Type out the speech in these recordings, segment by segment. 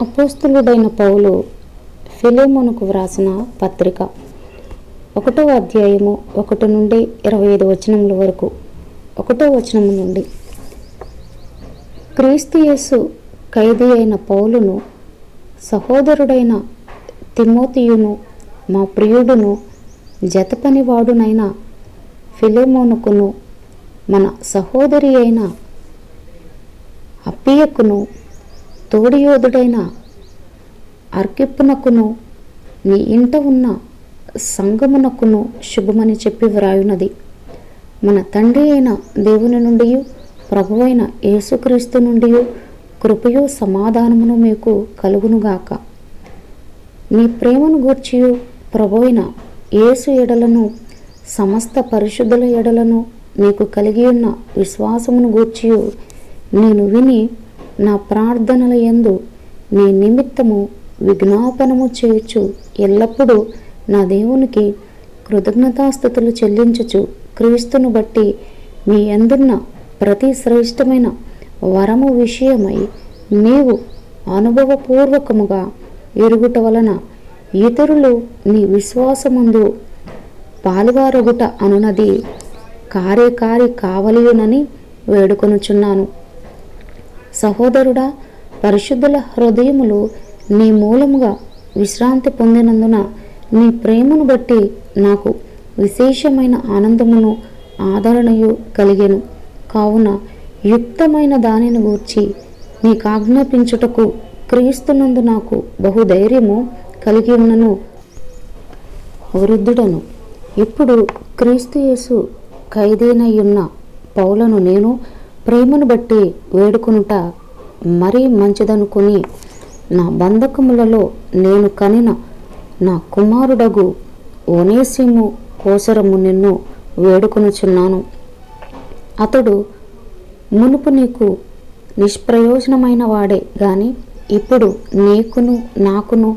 అపోస్తలుడైన పౌలు ఫిలెమోనుకు వ్రాసిన పత్రిక 1వ అధ్యాయము 1 నుండి 25 వచనముల వరకు. 1వ వచనము నుండి, క్రీస్తు యేసు ఖైదీ అయిన పౌలును, సహోదరుడైన తిమోతియును, మా ప్రియుడును, జతపనివాడునైన ఫిలెమోనుకును, మన సహోదరి అయిన అప్పియకును, తోడియోధుడైన అర్కిప్పునకును, నీ ఇంట ఉన్న సంగమునకును శుభమని చెప్పి వ్రాయున్నది. మన తండ్రి అయిన దేవుని నుండి, ప్రభువైన యేసుక్రీస్తు నుండి కృపయు సమాధానమును మీకు కలుగునుగాక. నీ ప్రేమను గూర్చియు ప్రభువైన యేసు ఎడలను, సమస్త పరిశుద్ధుల ఎడలను నీకు కలిగి ఉన్న విశ్వాసమును గూర్చియు నేను విని, నా ప్రార్థనల యందు నీ నిమిత్తము విజ్ఞాపనము చేయుచు ఎల్లప్పుడూ నా దేవునికి కృతజ్ఞతాస్తుతులు చెల్లించుచు, క్రీస్తును బట్టి మీ యందున్న ప్రతి శ్రేష్టమైన వరము విషయమై నీవు అనుభవపూర్వకముగా ఎరుగుట వలన ఇతరులు నీ విశ్వాసమందు పాలువారగుట అనునది కార్యకారి కావలియునని వేడుకొనుచున్నాను. సహోదరుడా, పరిశుద్ధుల హృదయములు నీ మూలముగా విశ్రాంతి పొందినందున నీ ప్రేమను బట్టి నాకు విశేషమైన ఆనందమును ఆదరణయు కలిగెను. కావున యుక్తమైన దానిని గూర్చి నీకు ఆజ్ఞాపించుటకు క్రీస్తునందు నాకు బహుధైర్యము కలిగి ఉన్నను. వృద్ధుడను, ఇప్పుడు క్రీస్తు యేసు ఖైదీనయున్న పౌలను నేను ప్రేమను బట్టి వేడుకొనుట మరీ మంచిదనుకుని, నా బంధకములలో నేను కనిన నా కుమారుడగు ఒనేసిము కోసరము నిన్ను వేడుకొనుచున్నాను. అతడు మునుపు నీకు నిష్ప్రయోజనమైన వాడే గాని ఇప్పుడు నీకును నాకును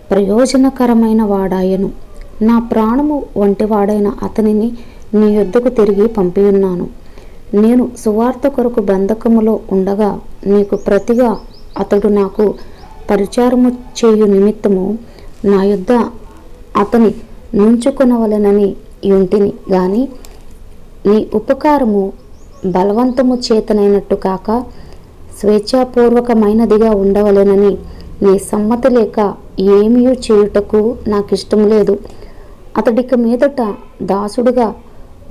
ప్రయోజనకరమైన వాడాయను. నా ప్రాణము వంటి వాడైన అతనిని నీ యొద్దకు తిరిగి పంపియున్నాను. నేను సువార్త కొరకు బంధకములో ఉండగా నీకు ప్రతిగా అతడు నాకు పరిచారము చేయు నిమిత్తము నా యొద్ద అతని నుంచుకొనవలెనని యుంటిని గాని, నీ ఉపకారము బలవంతము చేతనైనట్టు కాక స్వేచ్ఛాపూర్వకమైనదిగా ఉండవలెనని నీ సమ్మతి లేక ఏమీ చేయుటకు నాకిష్టం లేదు. అతడికి మీదట దాసుడుగా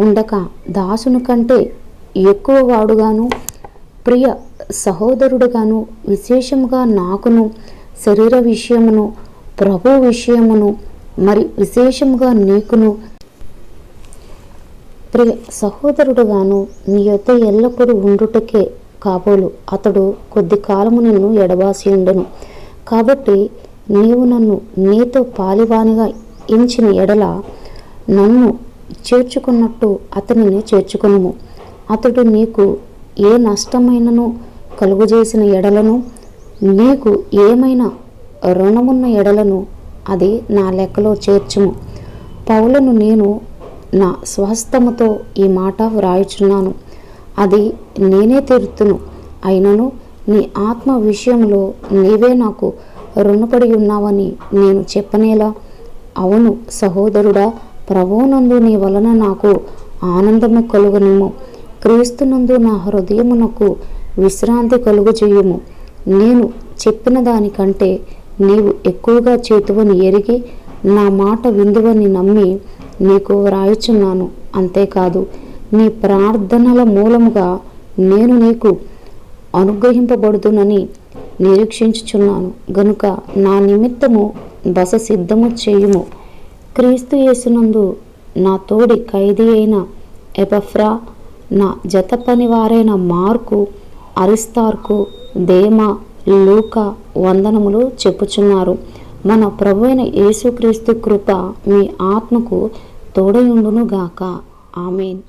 ఉండక దాసుని కంటే ఎక్కువ వాడుగాను, ప్రియ సహోదరుడుగాను, విశేషముగా నాకును శరీర విషయమును, ప్రభు విషయమును, మరి విశేషముగా నీకును ప్రియ సహోదరుడుగాను నీ యొద్ద ఎల్లప్పుడూ ఉండుటకే కాబోలు అతడు కొద్ది కాలము నిన్ను ఎడబాసి ఉండెను. కాబట్టి నీవు నన్ను నీతో పాలివానిగా ఎంచిన ఎడల నన్ను చేర్చుకున్నట్టు అతనిని చేర్చుకొనుము. అతడు నీకు ఏ నష్టమైనను కలుగజేసిన ఎడలను, నీకు ఏమైనా రుణమున్న ఎడలను అది నా లెక్కలో చేర్చుము. పౌలను నేను నా స్వహస్తముతో ఈ మాట వ్రాయుచున్నాను. అది నేనే తీర్తును. అయినను నీ ఆత్మ విషయంలో నీవే నాకు రుణపడి ఉన్నావని నేను చెప్పనేలా? అవును సహోదరుడా, ప్రభువునందు నీ వలన నాకు ఆనందము కలుగనిమ్ము. క్రీస్తునందు నా హృదయమునకు విశ్రాంతి కలుగజేయుము. నేను చెప్పిన దానికంటే నీవు ఎక్కువగా చేతువని ఎరిగి నా మాట విందువని నమ్మి నీకు వ్రాయుచున్నాను. అంతేకాదు, నీ ప్రార్థనల మూలముగా నేను నీకు అనుగ్రహింపబడుదునని నిరీక్షించుచున్నాను గనుక నా నిమిత్తము బస సిద్ధము చేయుము. క్రీస్తు యేసునందు నా తోడి ఖైదీ అయిన ఎపఫ్రా, నా జత పనివారైన మార్కు, అరిస్తార్కు, దేమా, లూకా వందనములు చెప్పుచున్నారు. మన ప్రభువైన యేసుక్రీస్తు కృప మీ ఆత్మకు తోడయుండును గాక. ఆమేన్.